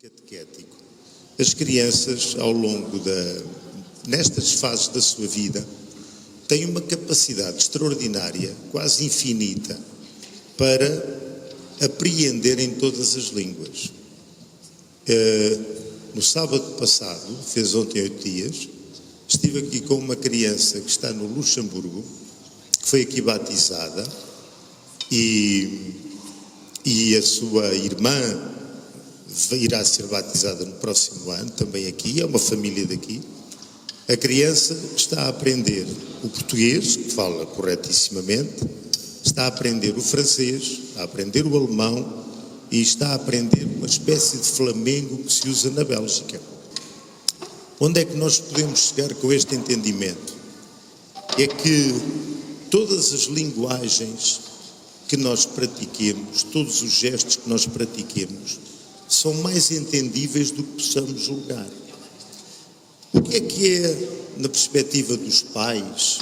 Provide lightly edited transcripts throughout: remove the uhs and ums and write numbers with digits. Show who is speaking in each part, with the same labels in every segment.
Speaker 1: catequético. As crianças, ao longo nestas fases da sua vida, têm uma capacidade extraordinária, quase infinita, para apreenderem todas as línguas. No sábado passado, fez ontem 8 dias, estive aqui com uma criança que está no Luxemburgo, que foi aqui batizada, e a sua irmã irá ser batizada no próximo ano, também aqui, é uma família daqui. A criança está a aprender o português, que fala corretissimamente, está a aprender o francês, a aprender o alemão e está a aprender uma espécie de flamengo que se usa na Bélgica. Onde é que nós podemos chegar com este entendimento? É que todas as linguagens que nós pratiquemos, todos os gestos que nós pratiquemos, são mais entendíveis do que possamos julgar. O que é, na perspectiva dos pais,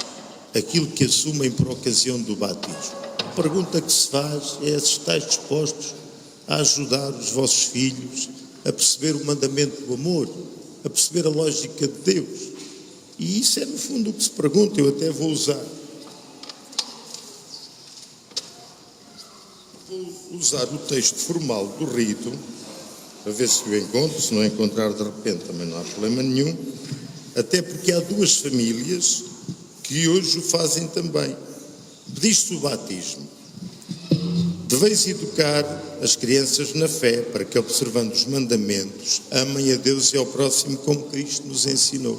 Speaker 1: aquilo que assumem por ocasião do batismo? A pergunta que se faz é se estáis dispostos a ajudar os vossos filhos a perceber o mandamento do amor, a perceber a lógica de Deus. E isso é, no fundo, o que se pergunta. Eu até vou usar o texto formal do rito, para ver se o encontro. Se não encontrar de repente também não há problema nenhum, até porque há duas famílias que hoje o fazem também. Diz-se o batismo: deveis educar as crianças na fé, para que, observando os mandamentos, amem a Deus e ao próximo como Cristo nos ensinou.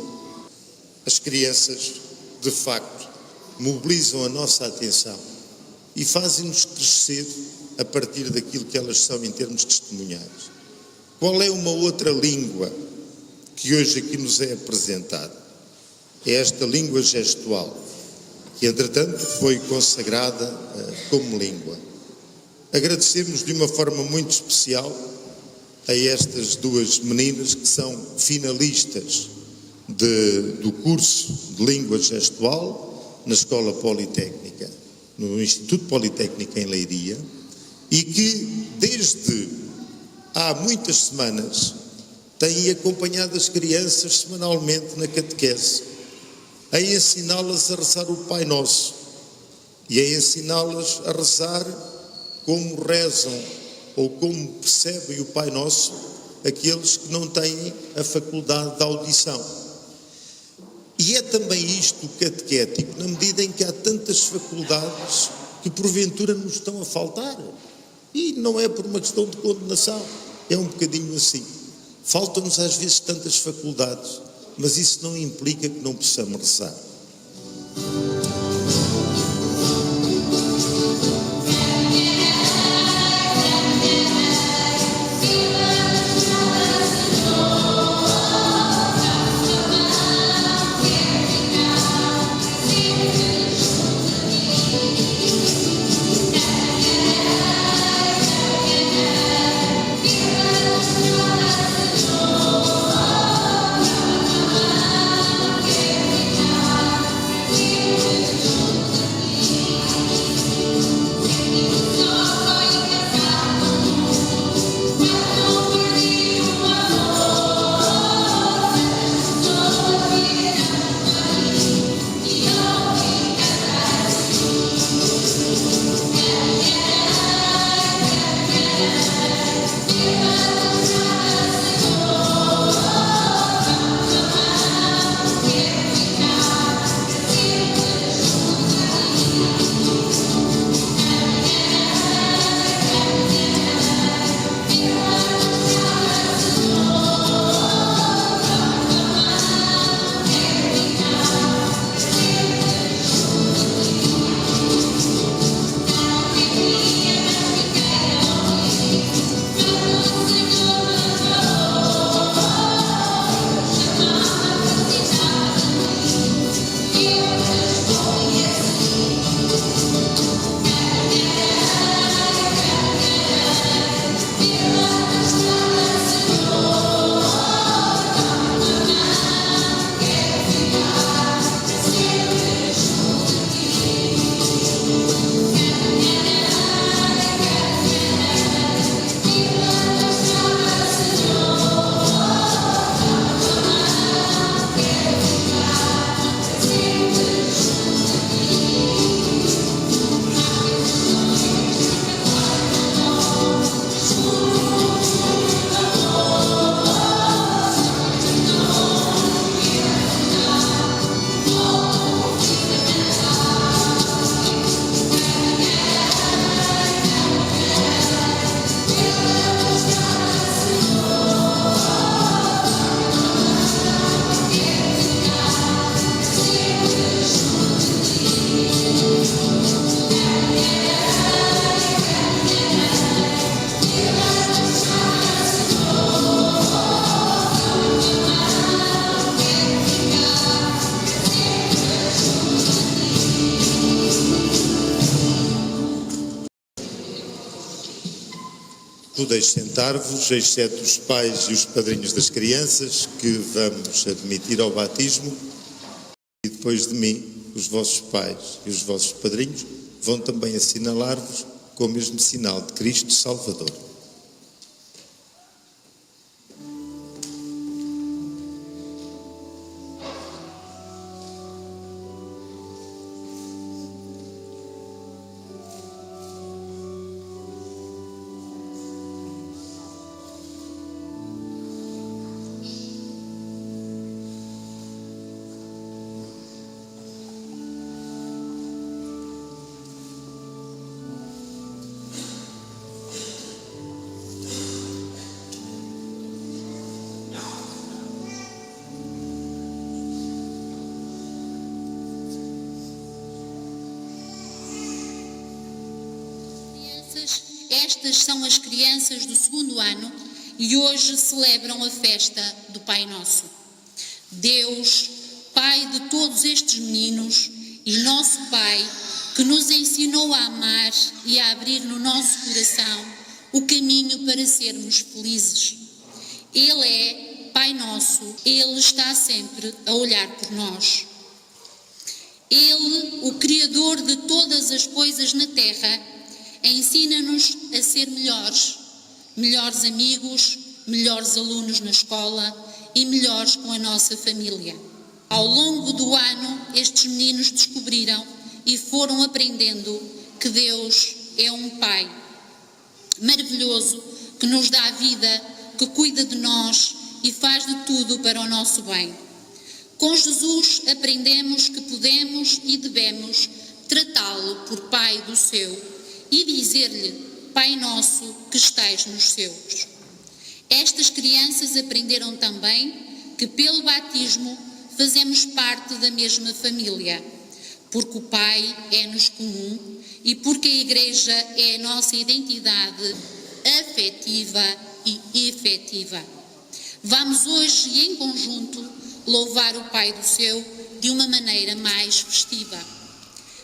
Speaker 1: As crianças, de facto, mobilizam a nossa atenção e fazem-nos crescer a partir daquilo que elas são em termos testemunhais. Qual é uma outra língua que hoje aqui nos é apresentada? É esta língua gestual, que entretanto foi consagrada como língua. Agradecemos de uma forma muito especial a estas duas meninas que são finalistas do curso de língua gestual na Escola Politécnica, no Instituto Politécnico em Leiria, e que desde há muitas semanas têm acompanhado as crianças semanalmente na catequese, a ensiná-las a rezar o Pai Nosso e a ensiná-las a rezar como rezam ou como percebem o Pai Nosso aqueles que não têm a faculdade da audição. E é também isto catequético, na medida em que há tantas faculdades que porventura nos estão a faltar. E não é por uma questão de condenação, é um bocadinho assim. Faltam-nos às vezes tantas faculdades, mas isso não implica que não possamos rezar. Podeis sentar-vos, exceto os pais e os padrinhos das crianças, que vamos admitir ao batismo, e depois de mim, os vossos pais e os vossos padrinhos vão também assinalar-vos com o mesmo sinal de Cristo Salvador.
Speaker 2: Estas são as crianças do 2º ano e hoje celebram a festa do Pai Nosso. Deus, Pai de todos estes meninos e nosso Pai, que nos ensinou a amar e a abrir no nosso coração o caminho para sermos felizes. Ele é Pai Nosso, Ele está sempre a olhar por nós. Ele, o Criador de todas as coisas na terra, ensina-nos a ser melhores amigos, melhores alunos na escola e melhores com a nossa família. Ao longo do ano, estes meninos descobriram e foram aprendendo que Deus é um Pai maravilhoso, que nos dá a vida, que cuida de nós e faz de tudo para o nosso bem. Com Jesus aprendemos que podemos e devemos tratá-lo por Pai do céu e dizer-lhe: Pai Nosso que estais nos céus. Estas crianças aprenderam também que pelo batismo fazemos parte da mesma família, porque o Pai é-nos comum e porque a Igreja é a nossa identidade afetiva e efetiva. Vamos hoje e em conjunto louvar o Pai do céu de uma maneira mais festiva.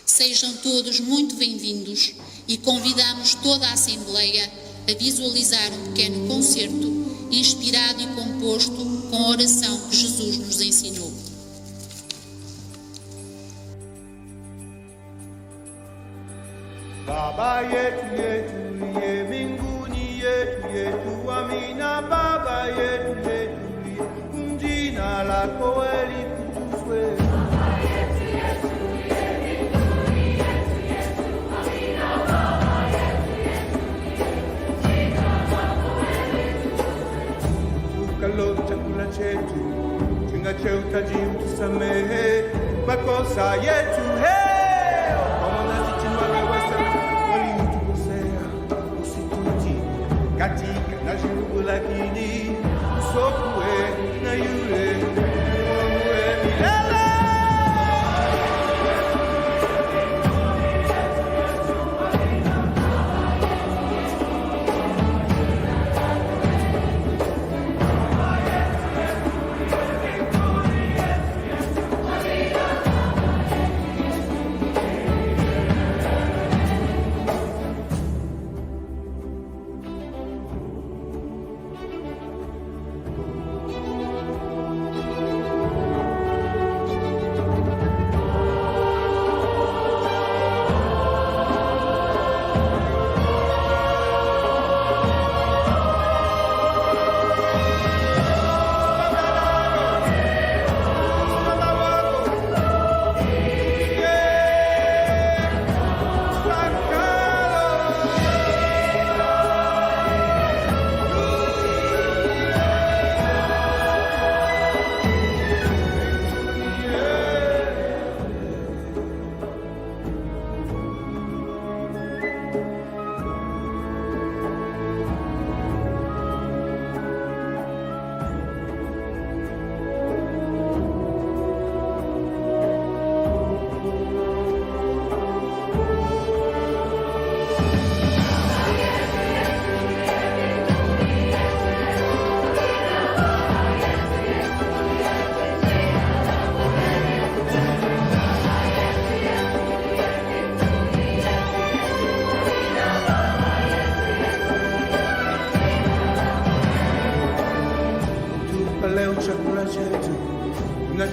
Speaker 2: Sejam todos muito bem-vindos e convidamos toda a Assembleia a visualizar um pequeno concerto inspirado e composto com a oração que Jesus nos ensinou.
Speaker 3: Baba yetu yetu ye mbinguni yetu amina. Baba yetu yetu jina lako litukuzwe. Chakula chetu tunachotaka utusamehe makosa yetu, pamoja waliotukosea, usitutie katika majaribu, lakini usiokoe na yule mwovu milele.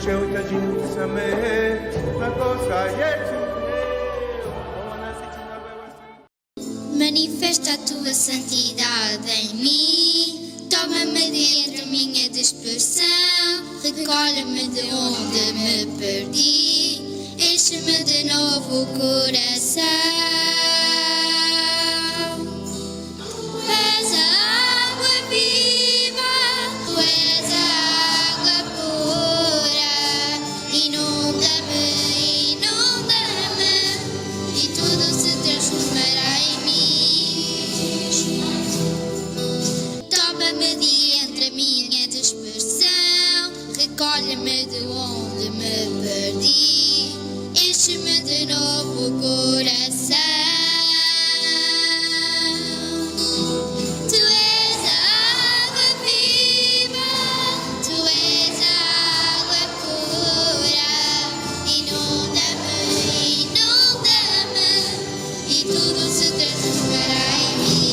Speaker 3: cheo tajini tusamehe makosa yetu.
Speaker 4: Manifesta a tua santidade em mim, toma-me dentro minha dispersão, recolhe-me de onde me perdi, enche-me de novo o coração. És a água viva, tu és a água pura, inunda-me, inunda-me, e tudo se transformará em Toma-me de entre a minha dispersão, recolhe-me de onde me perdi, enche-me de novo o coração. Tu és a água viva, tu és a água pura, inunda-me, inunda-me, e tudo se transformará em mim.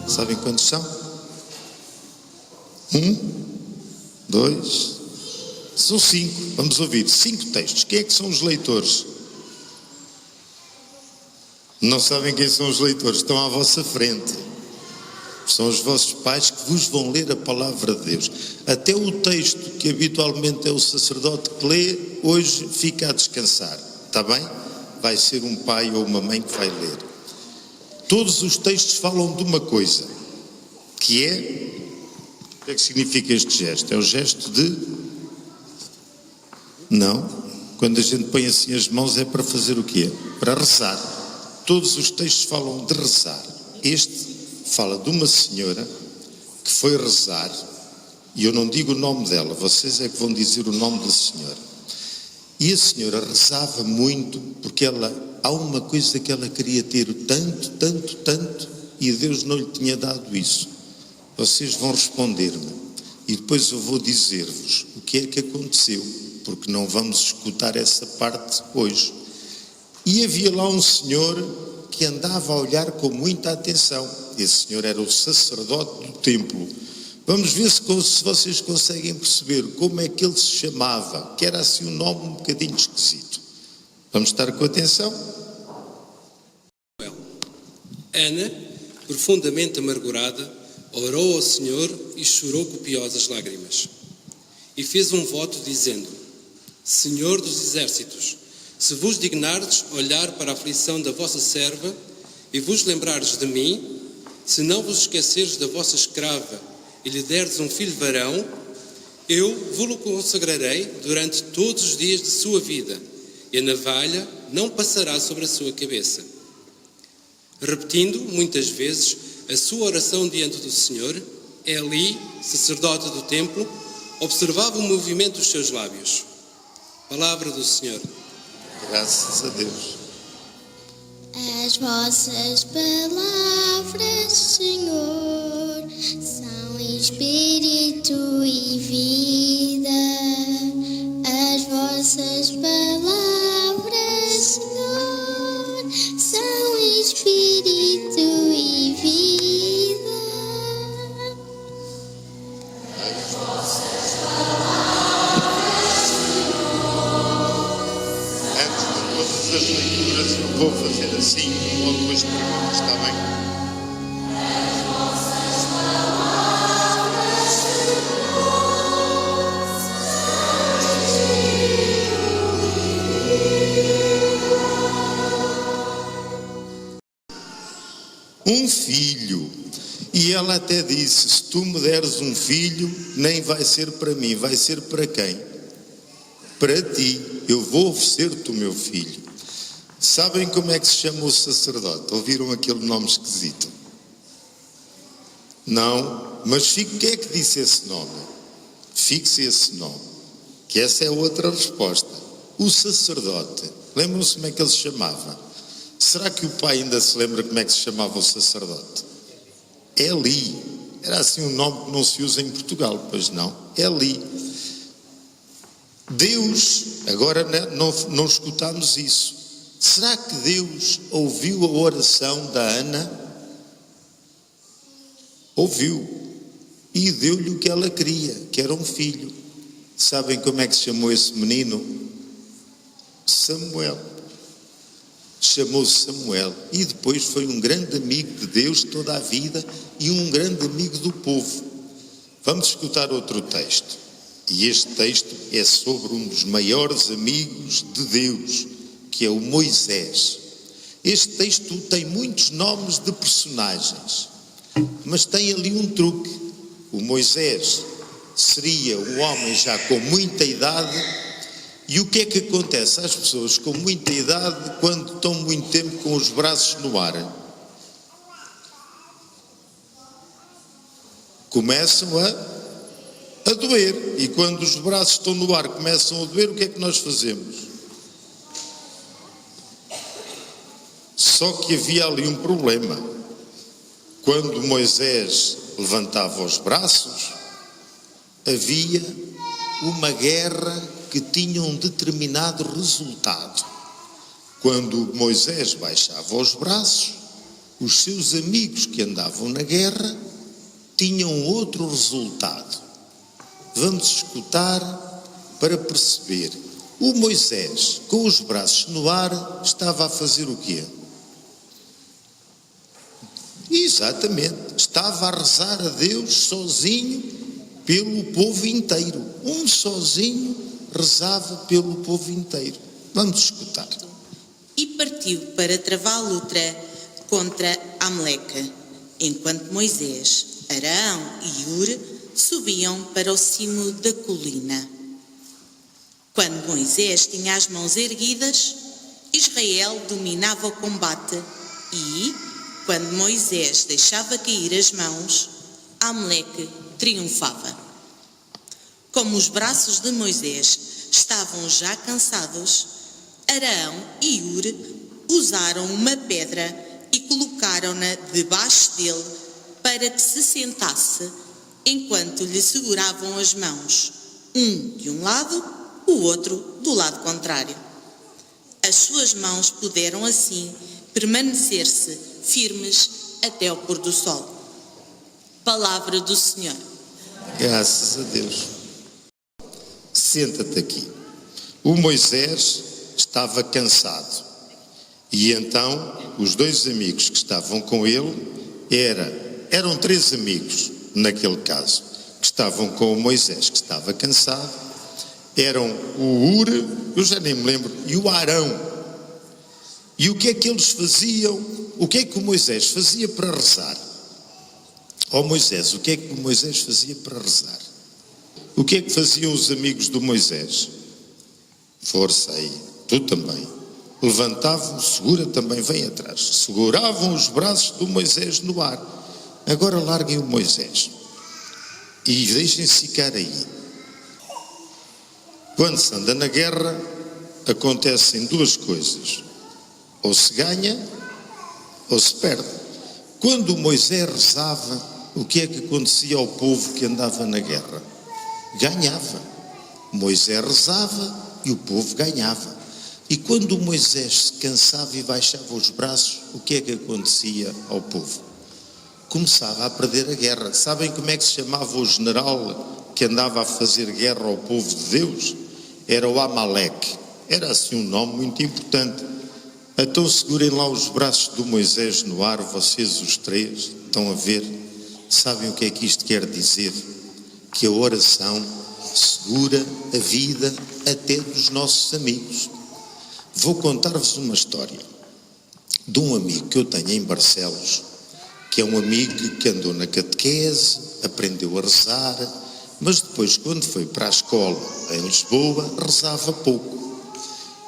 Speaker 1: Sabem quantos são? 1, 2, são 5. Vamos ouvir 5 textos. Quem é que são os leitores? Não sabem quem são os leitores? Estão à vossa frente. São os vossos pais que vos vão ler a palavra de Deus. Até o texto que habitualmente é o sacerdote que lê, hoje fica a descansar. Está bem? Vai ser um pai ou uma mãe que vai ler. Todos os textos falam de uma coisa, que é... O que é que significa este gesto? É o gesto de... Não. Quando a gente põe assim as mãos é para fazer o quê? Para rezar. Todos os textos falam de rezar. Este fala de uma senhora que foi rezar, e eu não digo o nome dela, vocês é que vão dizer o nome da senhora. E a senhora rezava muito, porque há uma coisa que ela queria ter tanto, tanto, tanto, e Deus não lhe tinha dado isso. Vocês vão responder-me, e depois eu vou dizer-vos o que é que aconteceu, porque não vamos escutar essa parte hoje. E havia lá um senhor que andava a olhar com muita atenção. Esse senhor era o sacerdote do templo. Vamos ver se vocês conseguem perceber como é que ele se chamava, que era assim um nome um bocadinho esquisito. Vamos estar com atenção?
Speaker 5: Ana, profundamente amargurada, orou ao Senhor e chorou copiosas lágrimas. E fez um voto dizendo: Senhor dos exércitos, se vos dignardes olhar para a aflição da vossa serva e vos lembrardes de mim, se não vos esqueceres da vossa escrava e lhe derdes um filho varão, eu vos-lo consagrarei durante todos os dias de sua vida, e a navalha não passará sobre a sua cabeça. Repetindo muitas vezes a sua oração diante do Senhor, Eli, sacerdote do templo, observava o movimento dos seus lábios. Palavra do Senhor.
Speaker 1: Graças a Deus.
Speaker 4: As vossas palavras, Senhor, são espírito e vida. As vossas palavras, Senhor, são espírito e vida.
Speaker 1: As vossas palavras, Senhor. Antes de todas as leituras eu vou fazer assim, uma ou duas perguntas, está bem? um filho. E ela até disse: se tu me deres um filho, nem vai ser para mim, vai ser para quem? Para ti. Eu vou oferecer-te o meu filho. Sabem como é que se chama o sacerdote? Ouviram aquele nome esquisito? Não, mas quem é que disse esse nome? Fixe esse nome, que essa é outra resposta. O sacerdote. Lembram-se como é que ele se chamava? Será que o pai ainda se lembra como é que se chamava o sacerdote? Eli. Era assim um nome que não se usa em Portugal, pois não? Eli. Deus, agora não escutamos isso. Será que Deus ouviu a oração da Ana? Ouviu. E deu-lhe o que ela queria, que era um filho. Sabem como é que se chamou esse menino? Samuel. Chamou-se Samuel. E depois foi um grande amigo de Deus toda a vida e um grande amigo do povo. Vamos escutar outro texto. E este texto é sobre um dos maiores amigos de Deus, que é o Moisés. Este texto tem muitos nomes de personagens, mas tem ali um truque. O Moisés seria um homem já com muita idade. E o que é que acontece às pessoas com muita idade quando estão muito tempo com os braços no ar? Começam a doer. E quando os braços estão no ar começam a doer, o que é que nós fazemos? Só que havia ali um problema. Quando Moisés levantava os braços, havia uma guerra que tinha um determinado resultado. Quando Moisés baixava os braços, os seus amigos que andavam na guerra tinham outro resultado. Vamos escutar para perceber. O Moisés, com os braços no ar, estava a fazer o quê? Exatamente, estava a rezar a Deus sozinho pelo povo inteiro. Um sozinho rezava pelo povo inteiro. Vamos escutar.
Speaker 6: E partiu para travar a luta contra Amaleque, enquanto Moisés, Arão e Hur subiam para o cimo da colina. Quando Moisés tinha as mãos erguidas, Israel dominava o combate e, quando Moisés deixava cair as mãos, Amaleque triunfava. Como os braços de Moisés estavam já cansados, Arão e Hur usaram uma pedra e colocaram-na debaixo dele para que se sentasse, enquanto lhe seguravam as mãos, um de um lado, o outro do lado contrário. As suas mãos puderam assim permanecer-se firmes até ao pôr do sol. Palavra do Senhor.
Speaker 1: Graças a Deus. Senta-te aqui. O Moisés estava cansado e então os dois amigos que estavam com ele eram três amigos naquele caso que estavam com o Moisés, que estava cansado. Eram o Hur, eu já nem me lembro, e o Arão. E o que é que eles faziam? O que é que o Moisés fazia para rezar? Ó Moisés, o que é que o Moisés fazia para rezar? O que é que faziam os amigos do Moisés? Força aí, tu também. Levantavam, segura também, vem atrás. Seguravam os braços do Moisés no ar. Agora larguem o Moisés e deixem-se ficar aí. Quando se anda na guerra, acontecem duas coisas. Ou se ganha, ou se perde. Quando Moisés rezava, o que é que acontecia ao povo que andava na guerra? Ganhava. Moisés rezava e o povo ganhava. E quando Moisés se cansava e baixava os braços, o que é que acontecia ao povo? Começava a perder a guerra. Sabem como é que se chamava o general que andava a fazer guerra ao povo de Deus? Era o Amaleque. Era assim um nome muito importante. Então segurem lá os braços do Moisés no ar, vocês os três, estão a ver? Sabem o que é que isto quer dizer? Que a oração segura a vida até dos nossos amigos. Vou contar-vos uma história de um amigo que eu tenho em Barcelos, que é um amigo que andou na catequese, aprendeu a rezar, mas depois, quando foi para a escola em Lisboa, rezava pouco.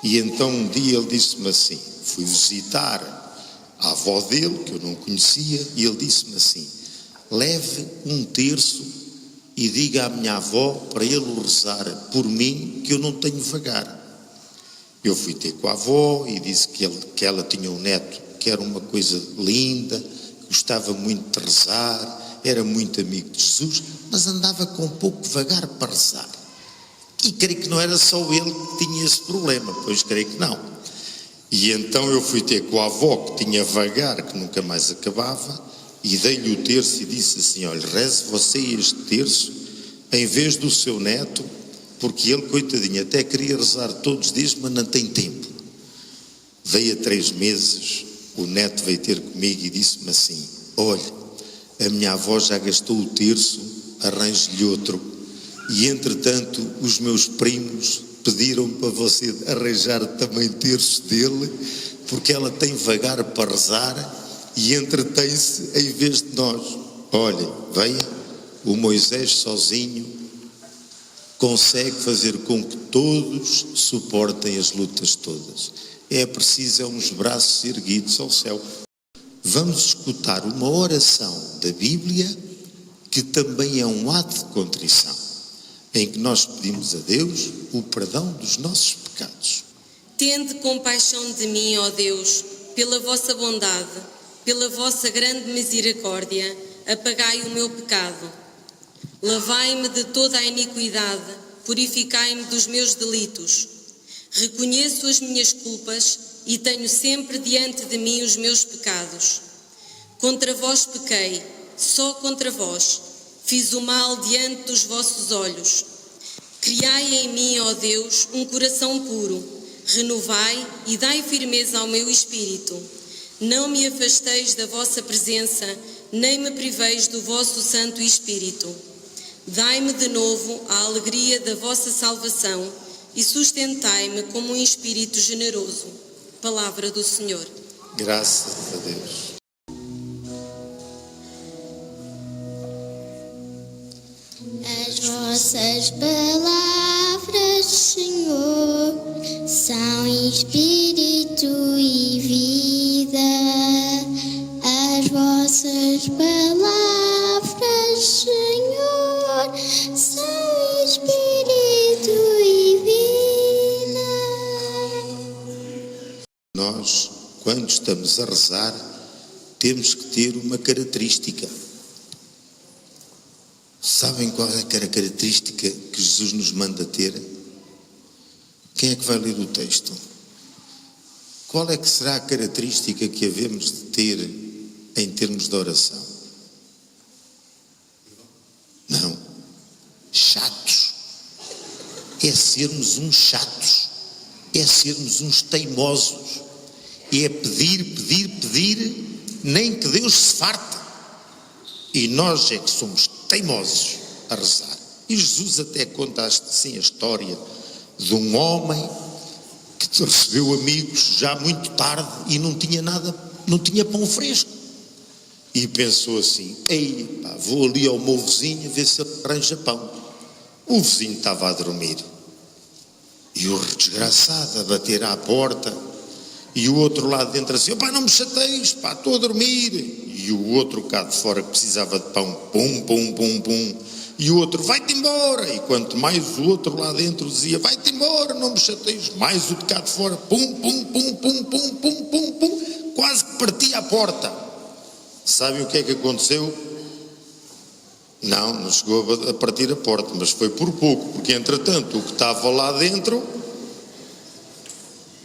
Speaker 1: E então um dia ele disse-me assim, fui visitar a avó dele, que eu não conhecia, e ele disse-me assim, leve um terço e diga à minha avó para ele rezar por mim, que eu não tenho vagar. Eu fui ter com a avó e disse que ela tinha um neto que era uma coisa linda, gostava muito de rezar, era muito amigo de Jesus, mas andava com pouco vagar para rezar. E creio que não era só ele que tinha esse problema, pois creio que não. E então eu fui ter com a avó que tinha vagar, que nunca mais acabava, e dei-lhe o terço e disse assim, olha, reze você este terço em vez do seu neto, porque ele, coitadinho, até queria rezar todos os dias, mas não tem tempo. Veio a 3 meses, o neto veio ter comigo e disse-me assim, olha, a minha avó já gastou o terço, arranje-lhe outro. E entretanto, os meus primos pediram para você arranjar também terço dele, porque ela tem vagar para rezar e entretém-se em vez de nós. Olha, venha, o Moisés sozinho consegue fazer com que todos suportem as lutas todas. É preciso uns braços erguidos ao céu. Vamos escutar uma oração da Bíblia que também é um ato de contrição, em que nós pedimos a Deus o perdão dos nossos pecados.
Speaker 7: Tende compaixão de mim, ó Deus, pela vossa bondade, pela vossa grande misericórdia, apagai o meu pecado. Lavai-me de toda a iniquidade, purificai-me dos meus delitos. Reconheço as minhas culpas e tenho sempre diante de mim os meus pecados. Contra vós pequei, só contra vós, fiz o mal diante dos vossos olhos. Criai em mim, ó Deus, um coração puro, renovai e dai firmeza ao meu espírito. Não me afasteis da vossa presença, nem me priveis do vosso Santo Espírito. Dai-me de novo a alegria da vossa salvação e sustentai-me como um espírito generoso. Palavra do Senhor.
Speaker 1: Graças a Deus.
Speaker 4: As vossas palavras, Senhor, são espírito e vida. As vossas palavras, Senhor, são espírito e vida.
Speaker 1: Nós, quando estamos a rezar, temos que ter uma característica. Sabem qual é a característica que Jesus nos manda ter? Quem é que vai ler o texto? Qual é que será a característica que havemos de ter em termos de oração? Não. Chatos. É sermos uns chatos. É sermos uns teimosos. É pedir, nem que Deus se farte. E nós é que somos teimosos a rezar. E Jesus até conta assim a história de um homem que recebeu amigos já muito tarde e não tinha nada, não tinha pão fresco. E pensou assim, ei, pá, vou ali ao meu vizinho ver se ele arranja pão. O vizinho estava a dormir. E o desgraçado a bater à porta. E o outro lá dentro assim, pá, não me chateies, pá, estou a dormir. E o outro cá de fora que precisava de pão, pum, pum, pum, pum. E o outro, vai-te embora. E quanto mais o outro lá dentro dizia, vai-te embora, não me chateies. Mais o de cá de fora, pum, pum, pum, pum, pum, pum, pum, pum. Quase que partia a porta. Sabem o que é que aconteceu? Não chegou a partir a porta, mas foi por pouco. Porque entretanto o que estava lá dentro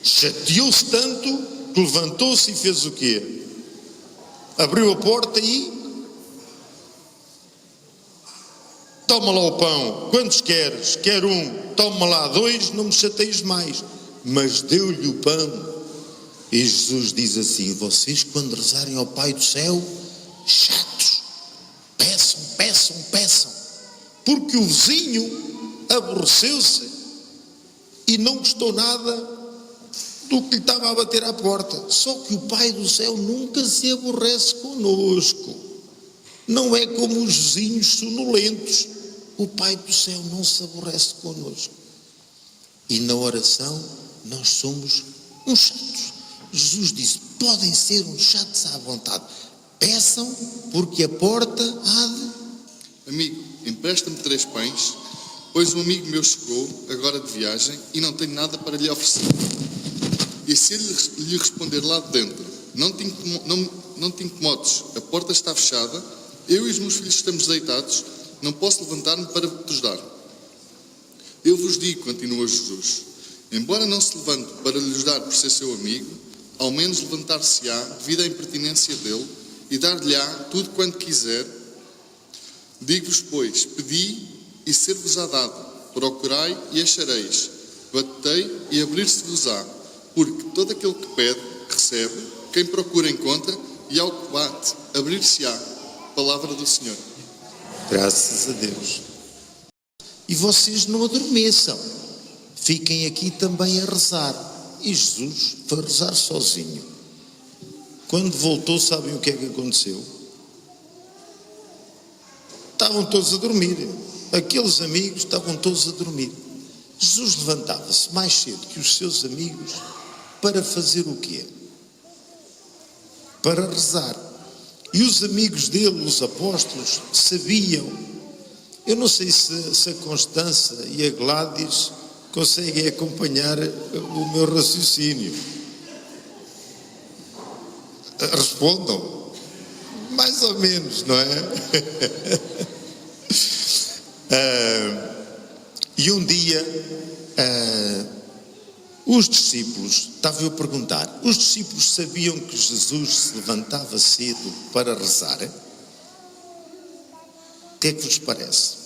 Speaker 1: chateou-se tanto que levantou-se e fez o quê? Abriu a porta e toma lá o pão, quantos queres? Quero um, toma lá 2, não me chateies mais. Mas deu-lhe o pão. E Jesus diz assim, vocês quando rezarem ao Pai do Céu, chatos, peçam, porque o vizinho aborreceu-se e não gostou nada do que lhe estava a bater à porta. Só que o Pai do céu nunca se aborrece conosco. Não é como os vizinhos sonolentos. O Pai do céu não se aborrece conosco. E na oração nós somos uns chatos. Jesus disse, podem ser uns chatos à vontade. Peçam, porque a porta há de...
Speaker 8: Amigo, empresta-me 3 pães, pois um amigo meu chegou, agora de viagem, e não tenho nada para lhe oferecer. E se ele lhe responder lá de dentro, não te incomodes, a porta está fechada, eu e os meus filhos estamos deitados, não posso levantar-me para te dar. Eu vos digo, continua Jesus, embora não se levante para lhes dar por ser seu amigo, ao menos levantar-se-á devido à impertinência dele e dar-lhe-á tudo quanto quiser. Digo-vos, pois, pedi e ser-vos-á dado, procurai e achareis, batei e abrir-se-vos-á, porque todo aquele que pede, recebe, quem procura encontra, e ao que bate, abrir-se-á. Palavra do Senhor.
Speaker 1: Graças a Deus. E vocês não adormeçam. Fiquem aqui também a rezar. E Jesus foi rezar sozinho. Quando voltou, sabem o que é que aconteceu? Estavam todos a dormir. Aqueles amigos estavam todos a dormir. Jesus levantava-se mais cedo que os seus amigos para fazer o quê? Para rezar. E os amigos dele, os apóstolos, sabiam. Eu não sei se a Constança e a Gladys conseguem acompanhar o meu raciocínio. Respondam. Mais ou menos, não é? E um dia, os discípulos, estava eu a perguntar, os discípulos sabiam que Jesus se levantava cedo para rezar? O que é que vos parece?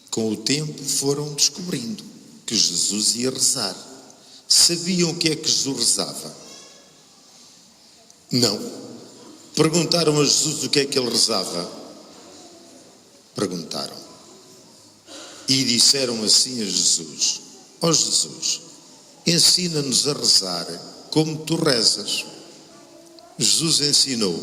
Speaker 1: Com o tempo foram descobrindo que Jesus ia rezar. Sabiam o que é que Jesus rezava? Não. Perguntaram a Jesus o que é que ele rezava? Perguntaram. E disseram assim a Jesus, ó Jesus, ensina-nos a rezar como tu rezas. Jesus ensinou.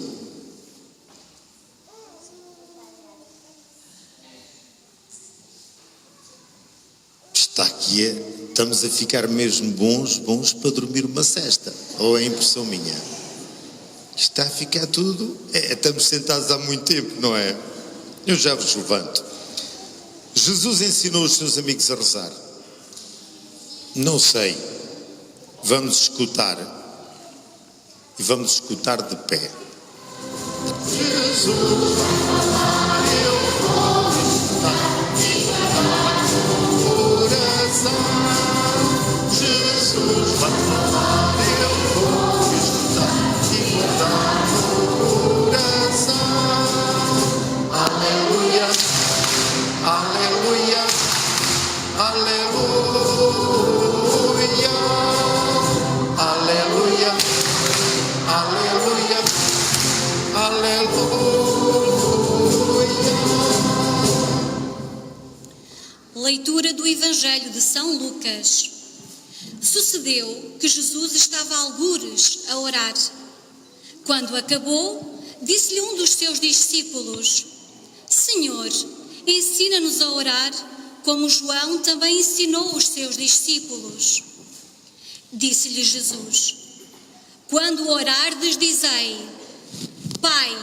Speaker 1: Está aqui, estamos a ficar mesmo bons para dormir uma cesta. Ou é impressão minha? Está a ficar tudo... estamos sentados há muito tempo, não é? Eu já vos levanto. Jesus ensinou os seus amigos a rezar. Não sei. Vamos escutar. E vamos escutar de pé. Jesus, eu vou estar no coração. Jesus, vai falar, eu vou estar no coração. Aleluia, aleluia, aleluia, aleluia, aleluia, aleluia.
Speaker 9: Leitura do Evangelho de São Lucas. Sucedeu que Jesus estava algures a orar. Quando acabou, disse-lhe um dos seus discípulos: Senhor, ensina-nos a orar, como João também ensinou os seus discípulos. Disse-lhe Jesus: Quando orardes, dizei: Pai,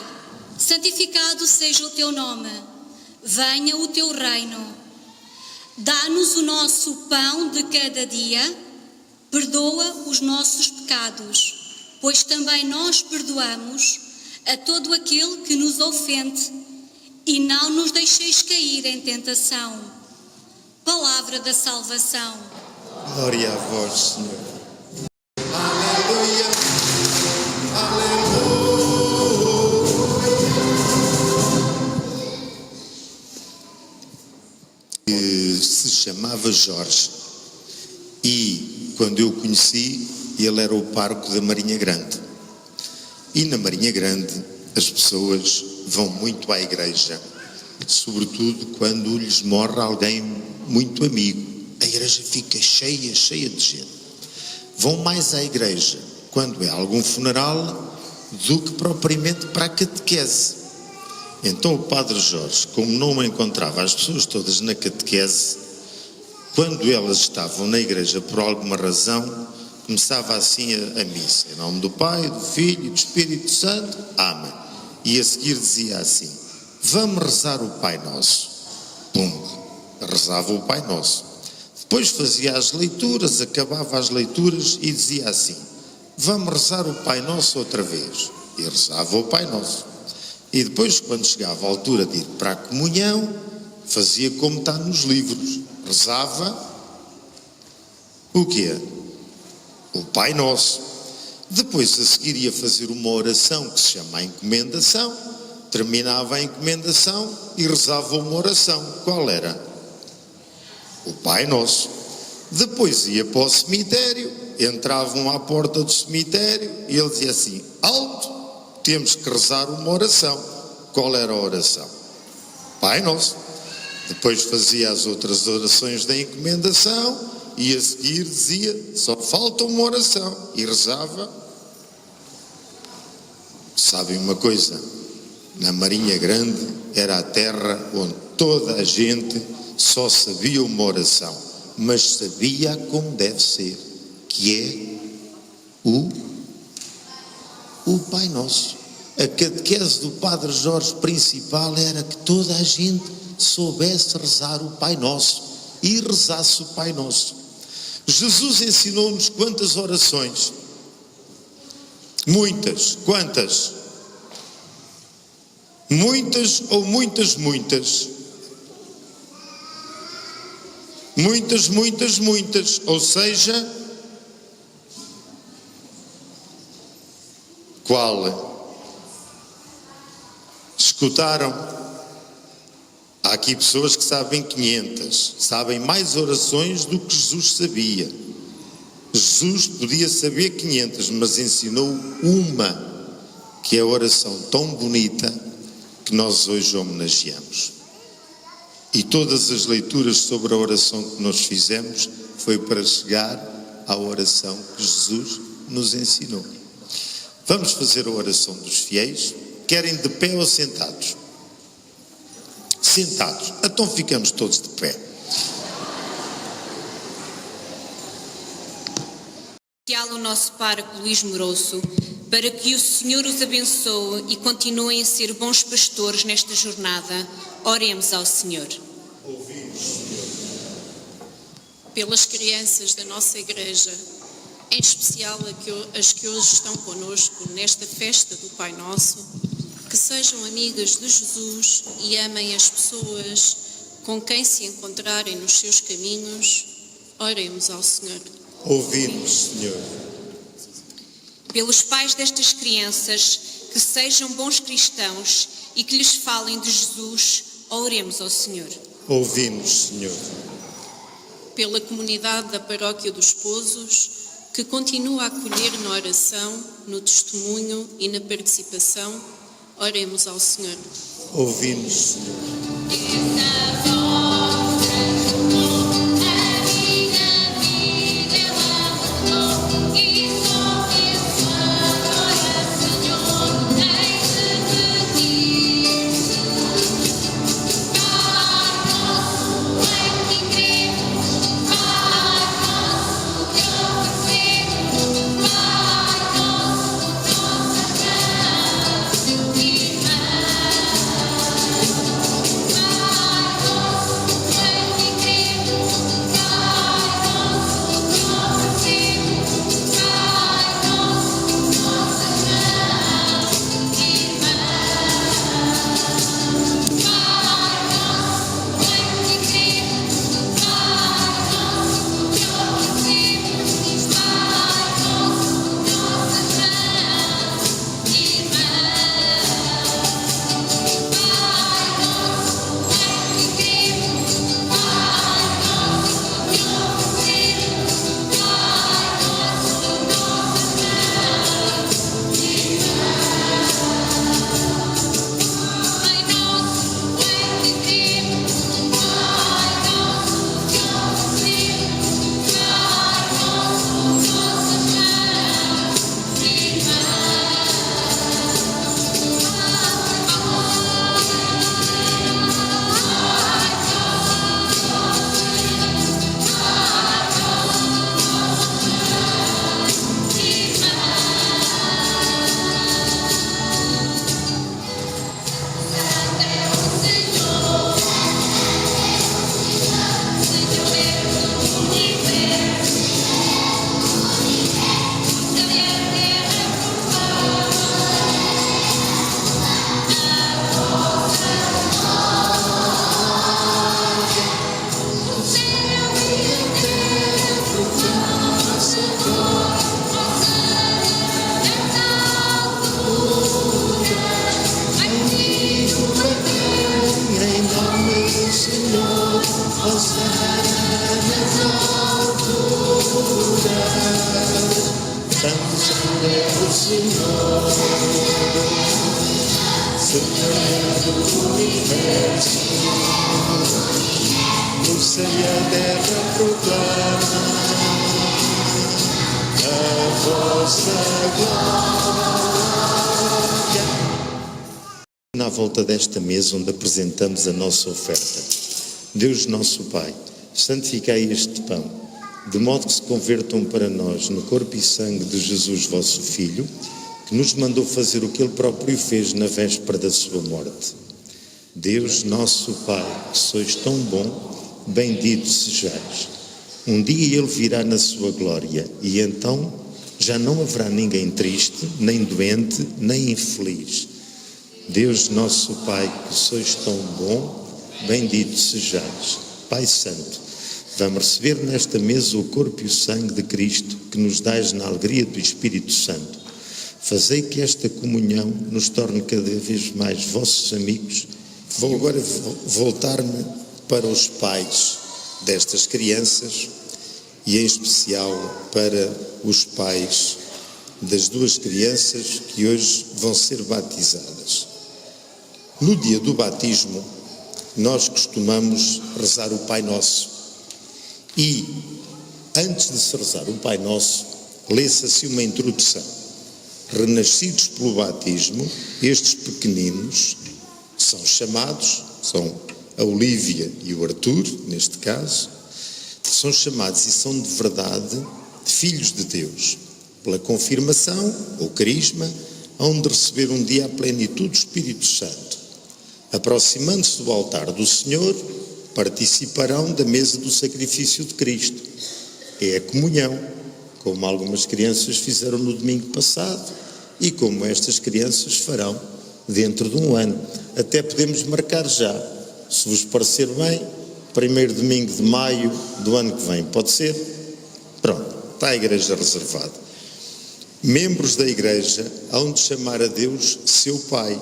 Speaker 9: santificado seja o teu nome, venha o teu reino. Dá-nos o nosso pão de cada dia, perdoa os nossos pecados, pois também nós perdoamos a todo aquele que nos ofende, e não nos deixeis cair em tentação. Palavra da salvação.
Speaker 1: Glória a vós, Senhor. Aleluia, aleluia. Se chamava Jorge. E quando eu o conheci, ele era o pároco da Marinha Grande. E na Marinha Grande as pessoas vão muito à igreja, sobretudo quando lhes morre alguém muito amigo. A igreja fica cheia de gente. vão mais à igreja quando é algum funeral do que propriamente para a catequese. Então o Padre Jorge, como não encontrava as pessoas todas na catequese, quando elas estavam na igreja por alguma razão, começava assim a missa, em nome do Pai, do Filho e do Espírito Santo, amém. E a seguir dizia assim: vamos rezar o Pai Nosso. Pum, rezava o Pai Nosso. Depois fazia as leituras, acabava as leituras e dizia assim: vamos rezar o Pai Nosso outra vez. E rezava o Pai Nosso. E depois, quando chegava a altura de ir para a comunhão, fazia como está nos livros. Rezava o quê? O Pai Nosso. Depois, a seguir, ia fazer uma oração que se chama a encomendação. Terminava a encomendação e rezava uma oração. Qual era? O Pai Nosso. Depois ia para o cemitério, entravam à porta do cemitério e ele dizia assim: alto, temos que rezar uma oração. Qual era a oração? Pai Nosso. Depois fazia as outras orações da encomendação e a seguir dizia: só falta uma oração, e rezava. Sabem uma coisa? Na Marinha Grande era a terra onde toda a gente só sabia uma oração, mas sabia como deve ser, que é o Pai Nosso. A catequese do Padre Jorge principal era que toda a gente soubesse rezar o Pai Nosso e rezasse o Pai Nosso. Jesus ensinou-nos quantas orações? Muitas. Quantas? Muitas ou muitas? Muitas. Muitas, muitas, muitas. Ou seja, qual? Escutaram? Há aqui pessoas que sabem 500, sabem mais orações do que Jesus sabia. Jesus podia saber 500, mas ensinou uma, que é a oração tão bonita que nós hoje homenageamos. E todas as leituras sobre a oração que nós fizemos foi para chegar à oração que Jesus nos ensinou. Vamos fazer a oração dos fiéis. Querem de pé ou sentados? Sentados. Então ficamos todos de pé.
Speaker 10: O nosso pároco Luís Moroso, para que o Senhor os abençoe e continuem a ser bons pastores nesta jornada. Oremos ao Senhor.
Speaker 11: Pelas crianças da nossa igreja, em especial as que hoje estão conosco nesta festa do Pai Nosso, que sejam amigas de Jesus e amem as pessoas com quem se encontrarem nos seus caminhos. Oremos ao Senhor.
Speaker 1: Ouvimos, Senhor.
Speaker 10: Pelos pais destas crianças, que sejam bons cristãos e que lhes falem de Jesus, oremos ao Senhor.
Speaker 1: Ouvimos, Senhor.
Speaker 11: Pela comunidade da Paróquia dos Pozos, que continua a acolher na oração, no testemunho e na participação, oremos ao Senhor.
Speaker 1: Ouvimos, Senhor. Senhor do universo, o céu e a terra proclamam a vossa glória. Na volta desta mesa onde apresentamos a nossa oferta, Deus nosso Pai, santificai este pão, de modo que se convertam para nós no corpo e sangue de Jesus, vosso Filho, que nos mandou fazer o que Ele próprio fez na véspera da sua morte. Deus nosso Pai, que sois tão bom, bendito sejais. Um dia Ele virá na sua glória, e então já não haverá ninguém triste, nem doente, nem infeliz. Deus nosso Pai, que sois tão bom, bendito sejais. Pai Santo, vamos receber nesta mesa o corpo e o sangue de Cristo, que nos dás na alegria do Espírito Santo. Fazei que esta comunhão nos torne cada vez mais vossos amigos. Vou agora voltar-me para os pais destas crianças e em especial para os pais das duas crianças que hoje vão ser batizadas. No dia do batismo, nós costumamos rezar o Pai Nosso e, antes de se rezar o Pai Nosso, lê-se assim uma introdução. Renascidos pelo batismo, estes pequeninos são chamados, são a Olívia e o Arthur, neste caso, são chamados e são de verdade filhos de Deus, pela confirmação, ou crisma, hão de receber um dia a plenitude do Espírito Santo. Aproximando-se do altar do Senhor, participarão da mesa do sacrifício de Cristo. É a comunhão, como algumas crianças fizeram no domingo passado e como estas crianças farão dentro de um ano. Até podemos marcar já, se vos parecer bem, primeiro domingo de maio do ano que vem. Pode ser? Pronto, está a igreja reservada. Membros da igreja hão de chamar a Deus seu Pai.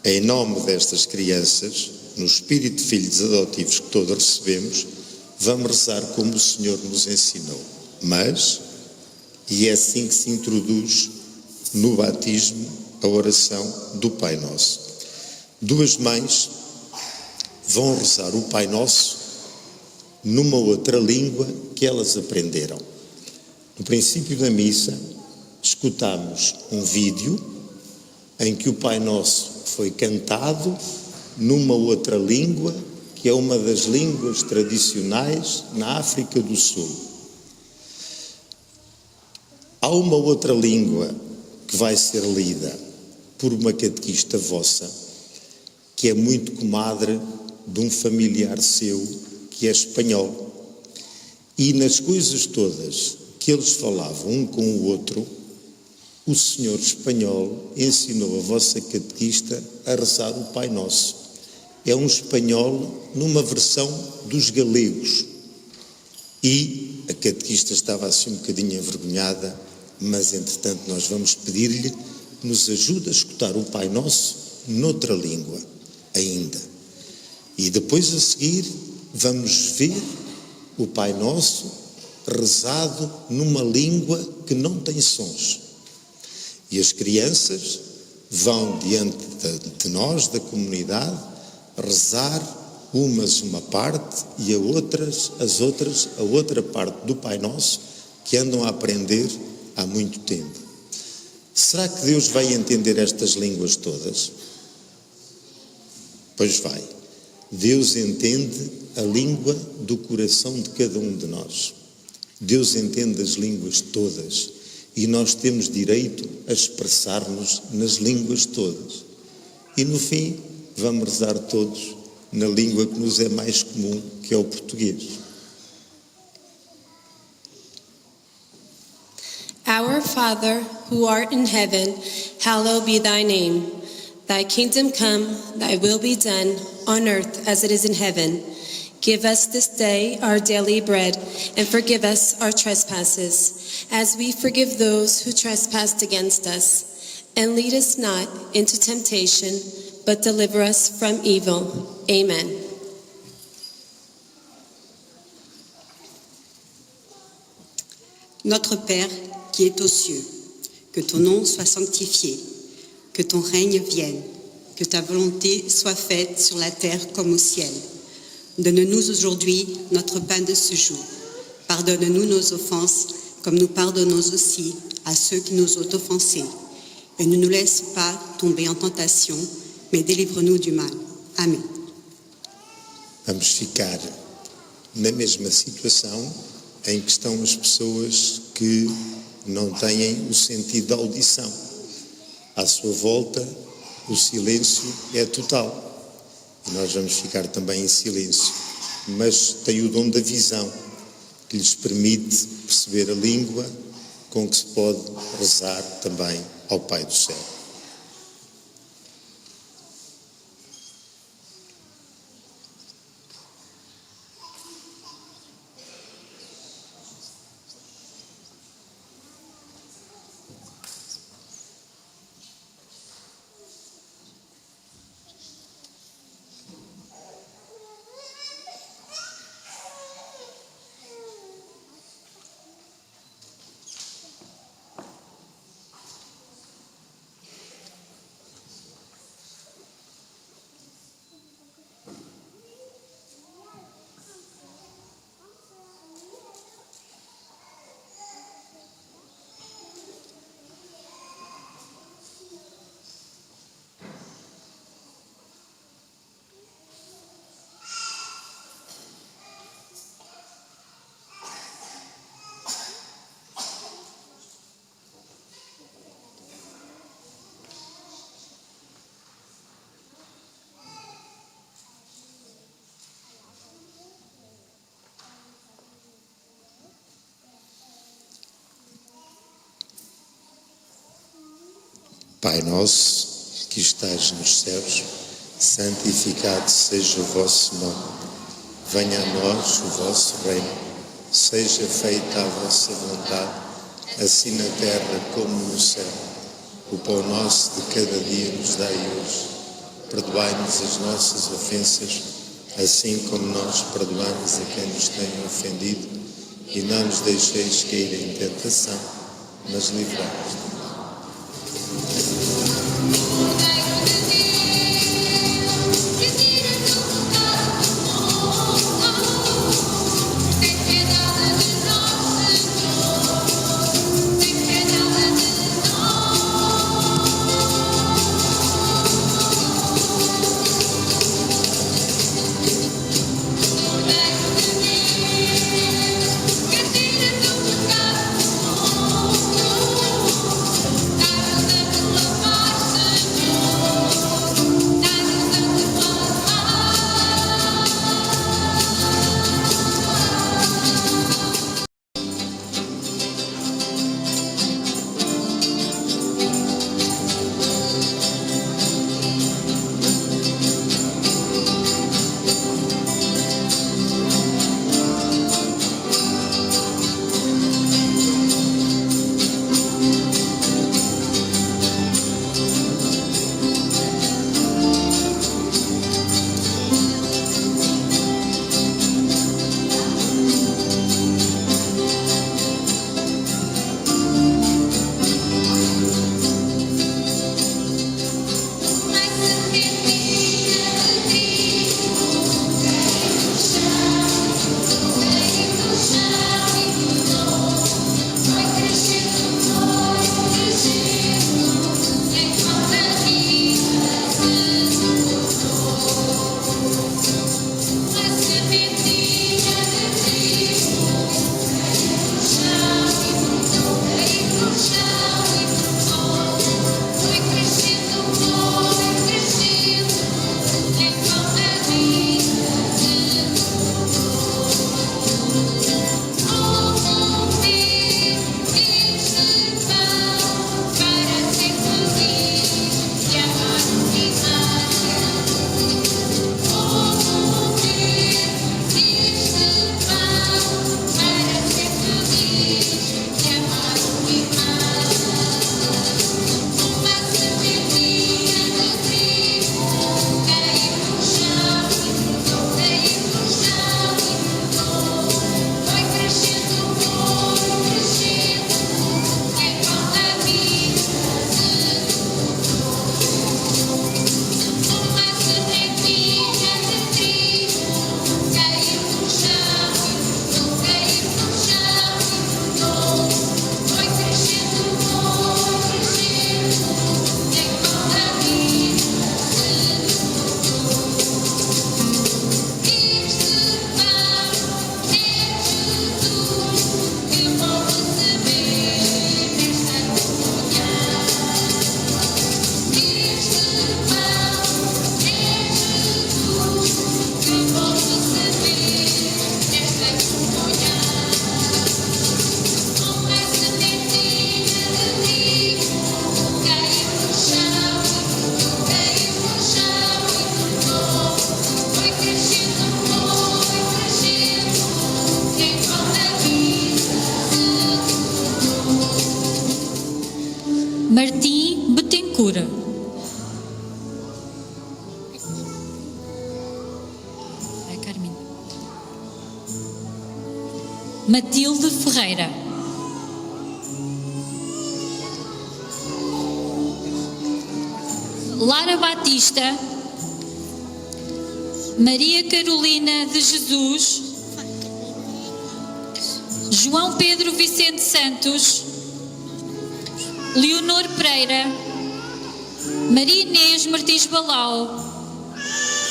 Speaker 1: Em nome destas crianças, no espírito de filhos adotivos que todos recebemos, vamos rezar como o Senhor nos ensinou. Mas, e é assim que se introduz no batismo a oração do Pai Nosso. Duas mães vão rezar o Pai Nosso numa outra língua que elas aprenderam. No princípio da missa, escutamos um vídeo em que o Pai Nosso foi cantado numa outra língua, que é uma das línguas tradicionais na África do Sul. Há uma outra língua que vai ser lida por uma catequista vossa, que é muito comadre de um familiar seu que é espanhol. E nas coisas todas que eles falavam um com o outro, o senhor espanhol ensinou a vossa catequista a rezar o Pai Nosso. É um espanhol numa versão dos galegos. E a catequista estava assim um bocadinho envergonhada, mas entretanto nós vamos pedir-lhe que nos ajude a escutar o Pai Nosso noutra língua ainda. E depois a seguir vamos ver o Pai Nosso rezado numa língua que não tem sons. E as crianças vão diante de nós, da comunidade, rezar umas uma parte e as outras a outra parte do Pai Nosso que andam a aprender há muito tempo. Será que Deus vai entender estas línguas todas? Pois vai. Deus entende a língua do coração de cada um de nós. Deus entende as línguas todas e nós temos direito a expressar-nos nas línguas todas. E no fim, vamos rezar todos na língua que nos é mais comum, que é o português.
Speaker 12: Our Father, who art in heaven, hallowed be thy name. Thy kingdom come, thy will be done, on earth as it is in heaven. Give us this day our daily bread, and forgive us our trespasses, as we forgive those who trespass against us. And lead us not into temptation, but deliver us from evil. Amen.
Speaker 13: Notre Père qui est aux cieux, que ton nom soit sanctifié, que ton règne vienne, que ta volonté soit faite sur la terre comme au ciel. Donne-nous aujourd'hui notre pain de ce jour. Pardonne-nous nos offenses, comme nous pardonnons aussi à ceux qui nous ont offensés. Et ne nous laisse pas tomber en tentation, mais délivre-nous du mal. Amém.
Speaker 1: Vamos ficar na mesma situação em que estão as pessoas que não têm o sentido da audição. À sua volta, o silêncio é total. E nós vamos ficar também em silêncio. Mas têm o dom da visão, que lhes permite perceber a língua com que se pode rezar também ao Pai do Céu. Pai nosso, que estás nos céus, santificado seja o vosso nome. Venha a nós o vosso reino. Seja feita a vossa vontade, assim na terra como no céu. O pão nosso de cada dia nos dai hoje. Perdoai-nos as nossas ofensas, assim como nós perdoamos a quem nos tem ofendido. E não nos deixeis cair em tentação, mas livrai-nos do mal.
Speaker 14: procura. Vai, Carmina. Matilde Ferreira. Lara Batista. Maria Carolina de Jesus. João Pedro Vicente Santos. Leonor Pereira. Maria Inês Martins Balau.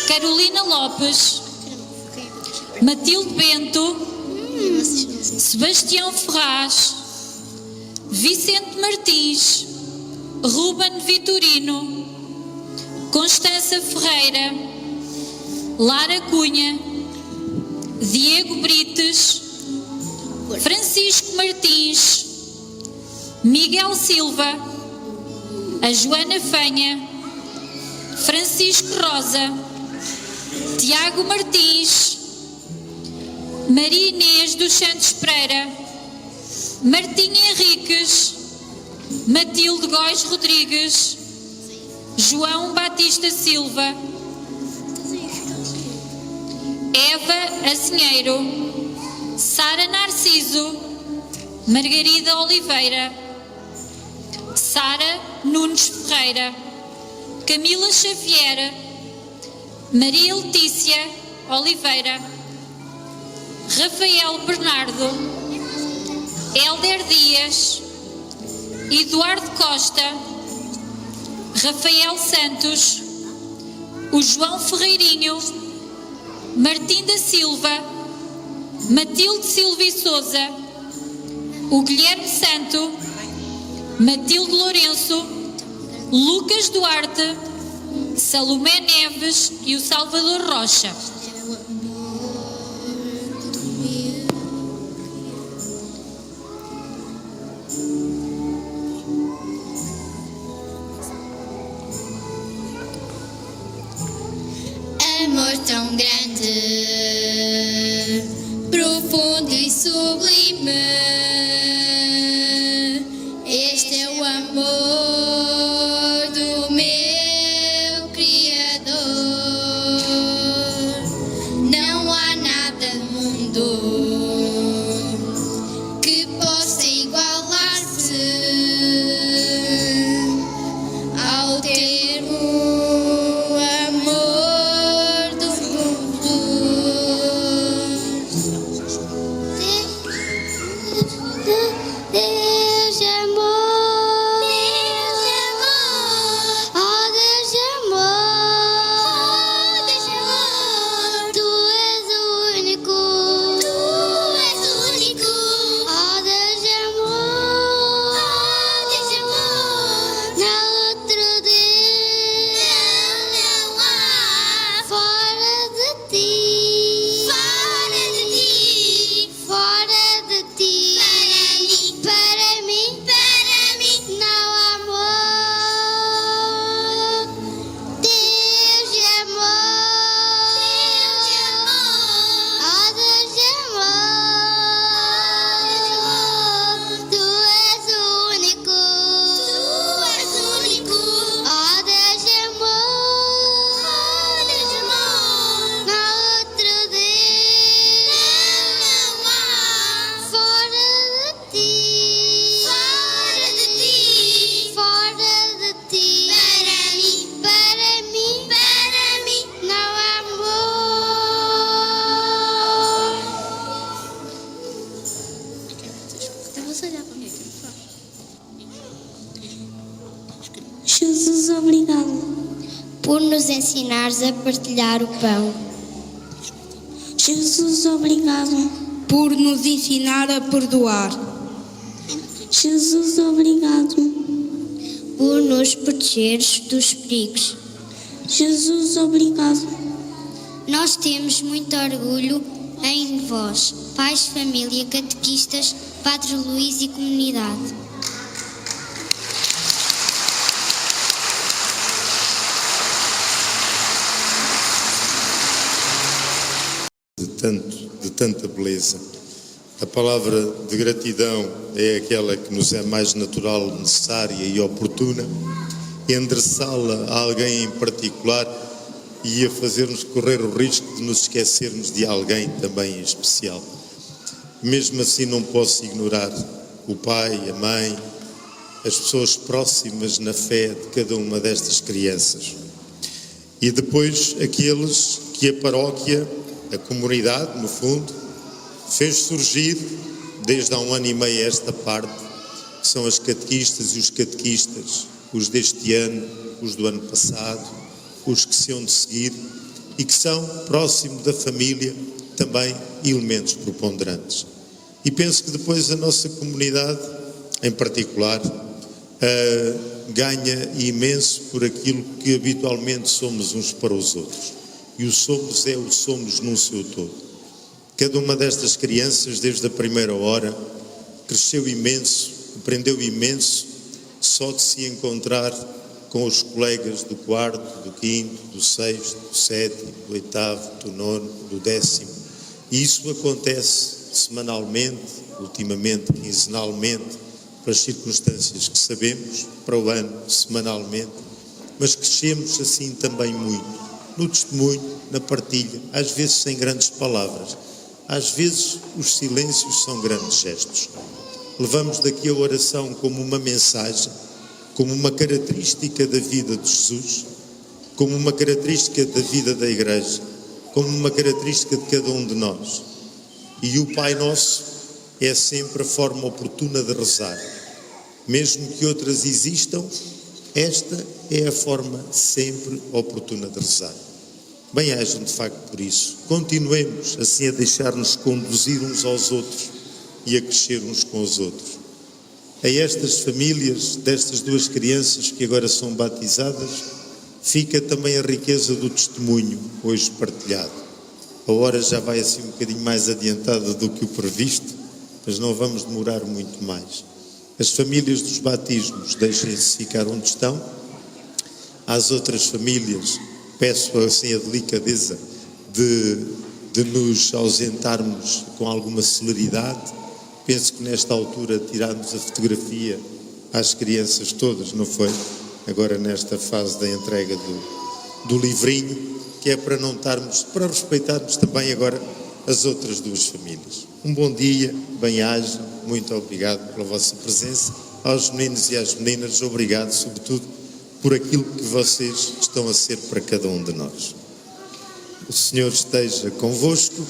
Speaker 14: Carolina Lopes. Matilde Bento. Sebastião Ferraz. Vicente Martins. Ruben Vitorino. Constança Ferreira. Lara Cunha. Diego Brites. Francisco Martins. Miguel Silva. A Joana Fanha. Francisco Rosa. Tiago Martins. Maria Inês dos Santos Pereira. Martim Henriques. Matilde Góis Rodrigues. João Batista Silva. Eva Azinheiro. Sara Narciso. Margarida Oliveira. Sara Nunes Ferreira. Camila Xavier. Maria Letícia Oliveira. Rafael Bernardo. Hélder Dias. Eduardo Costa. Rafael Santos. O João Ferreirinho. Martim da Silva. Matilde Silva e Souza. O Guilherme Santo. Matilde Lourenço. Lucas Duarte. Salomé Neves e o Salvador Rocha.
Speaker 4: Amor tão grande, profundo e sublime, este é o amor do meu Criador. Não há nada no mundo que possa igualar-se ao ter o amor do mundo. Deus é amor, Deus é amor, oh Deus é amor, Deus é amor. Tu és o único, tu és o único, oh Deus é amor, oh Deus é amor. Não outro Deus, não há fora de ti, fora de ti, fora de ti. Para mim, não há amor. Deus é amor, Deus é amor, oh Deus é amor. Tu és o único, tu és o único, oh Deus é amor, oh Deus é amor. Não outro Deus, não há fora de ti, fora de ti, fora de ti. Para mim, não há amor. Estavas a olhar para mim. Jesus, obrigado por nos ensinares a partilhar o pão. Jesus, obrigado por nos ensinar a perdoar. Jesus, obrigado por nos protegeres dos perigos. Jesus, obrigado. Nós temos muito orgulho em vós, pais, família, catequistas, Padre Luís e comunidade.
Speaker 1: De tanta beleza. A palavra de gratidão é aquela que nos é mais natural, necessária e oportuna, endereçá-la a alguém em particular e a fazer-nos correr o risco de nos esquecermos de alguém também em especial. Mesmo assim, não posso ignorar o pai, a mãe, as pessoas próximas na fé de cada uma destas crianças. E depois aqueles que a paróquia, a comunidade, no fundo, fez surgir desde há 1 ano e meio a esta parte, que são as catequistas e os catequistas, os deste ano, os do ano passado, os que se hão de seguir e que são, próximo da família, também elementos preponderantes. E penso que depois a nossa comunidade, em particular, ganha imenso por aquilo que habitualmente somos uns para os outros. E o somos é o somos num seu todo. Cada uma destas crianças, desde a primeira hora, cresceu imenso, aprendeu imenso, só de se encontrar com os colegas do 4º, do 5º, do 6º, do 7º, do 8º, do 9º, do 10º. E isso acontece semanalmente, ultimamente, quinzenalmente, pelas circunstâncias que sabemos, para o ano, semanalmente, mas crescemos assim também muito, no testemunho, na partilha, às vezes sem grandes palavras, às vezes os silêncios são grandes gestos. Levamos daqui a oração como uma mensagem, como uma característica da vida de Jesus, como uma característica da vida da Igreja, como uma característica de cada um de nós. E o Pai Nosso é sempre a forma oportuna de rezar. Mesmo que outras existam, esta é a forma sempre oportuna de rezar. Bem-ajam de facto por isso. Continuemos assim a deixar-nos conduzir uns aos outros e a crescer uns com os outros. A estas famílias, destas 2 crianças que agora são batizadas, fica também a riqueza do testemunho hoje partilhado. A hora já vai assim um bocadinho mais adiantada do que o previsto, mas não vamos demorar muito mais. As famílias dos batismos deixem-se ficar onde estão. Às outras famílias, peço assim a delicadeza de nos ausentarmos com alguma celeridade. Penso que nesta altura tirámos a fotografia às crianças todas, não foi? Agora nesta fase da entrega do livrinho, que é para não estarmos, para respeitarmos também agora as outras 2 famílias. Um bom dia, bem-aja, muito obrigado pela vossa presença. Aos meninos e às meninas, obrigado sobretudo por aquilo que vocês estão a ser para cada um de nós. O Senhor esteja convosco.